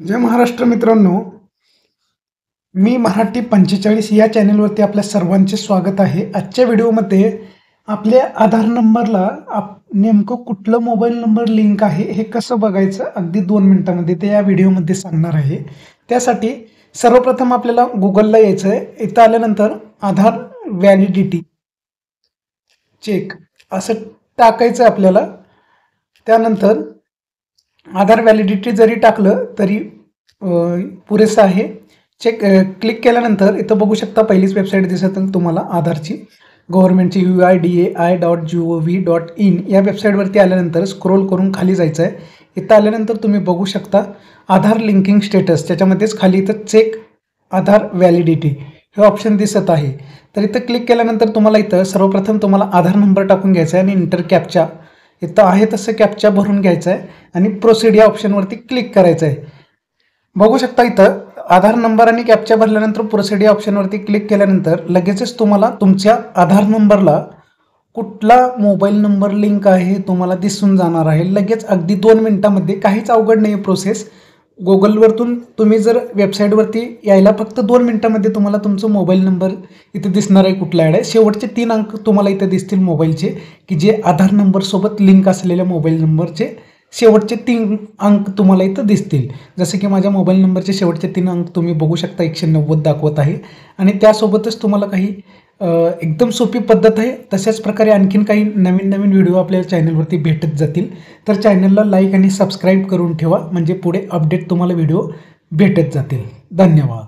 जय महाराष्ट्र मित्रांनो, मी मराठी 45 या चॅनलवरती आपल्या सर्वांचे स्वागत आहे। आजच्या व्हिडिओमध्ये आपल्या आधार नंबरला नेमकं कुठलं मोबाईल नंबर लिंक आहे हे कसं बघायचं अगदी 2 मिनिटांमध्ये ते या व्हिडिओमध्ये सांगणार आहे। त्यासाठी सर्वप्रथम आपल्याला गुगलला यायचं आहे। इथं आल्यानंतर आधार व्हॅलिडिटी चेक असं टाकायचं आपल्याला। त्यानंतर आधार व्हॅलिडिटी जरी टाकलं तरी पुरेसं आहे। क्लिक केल्यानंतर इथं बघू शकता पहिलीच वेबसाईट दिसत तुम्हाला आधारची गव्हर्नमेंटची UIDAI.gov.in या वेबसाईटवरती आल्यानंतर स्क्रोल करून खाली जायचं आहे। इथं आल्यानंतर तुम्ही बघू शकता आधार लिंकिंग स्टेटस, त्याच्यामध्येच खाली इथं चेक आधार व्हॅलिडिटी हे ऑप्शन दिसत आहे। तर इथं क्लिक केल्यानंतर तुम्हाला इथं सर्वप्रथम तुम्हाला आधार नंबर टाकून घ्यायचा आहे आणि इंटर कॅप्चा इथं आहे तसं कॅप्चा भरून घ्यायचा आहे आणि प्रोसीड या ऑप्शनवरती क्लिक करायचं आहे। बघू शकता इथं आधार नंबर आणि कॅप्चा भरल्यानंतर प्रोसीड या ऑप्शनवरती क्लिक केल्यानंतर लगेचच तुम्हाला तुमच्या आधार नंबरला कुठला मोबाईल नंबर लिंक आहे तुम्हाला दिसून जाणार आहे। लगेच अगदी 2 मिनिटांमध्ये, काहीच अवघड नाही प्रोसेस। गुगलवरतून तुम्ही जर वेबसाईटवरती यायला फक्त 2 मिनिटांमध्ये तुम्हाला तुमचा मोबाईल नंबर इथे दिसणार आहे कुठला ॲड आहे। शेवटचे 3 अंक तुम्हाला इथे दिसतील मोबाईलचे की जे आधार नंबरसोबत लिंक असलेल्या मोबाईल नंबरचे शेवटचे 3 अंक तुम्हाला इथं दिसतील। जसे की माझ्या मोबाईल नंबरचे शेवटचे 3 अंक तुम्ही बघू शकता 190 दाखवत आहे आणि त्यासोबतच तुम्हाला काही एकदम सोपी पद्धत आहे। तशाच प्रकारे आणखीन काही नवीन व्हिडिओ आपल्या चॅनलवरती भेटत जातील। तर चॅनलला लाईक आणि सबस्क्राईब करून ठेवा, म्हणजे पुढे अपडेट तुम्हाला व्हिडिओ भेटत जातील। धन्यवाद।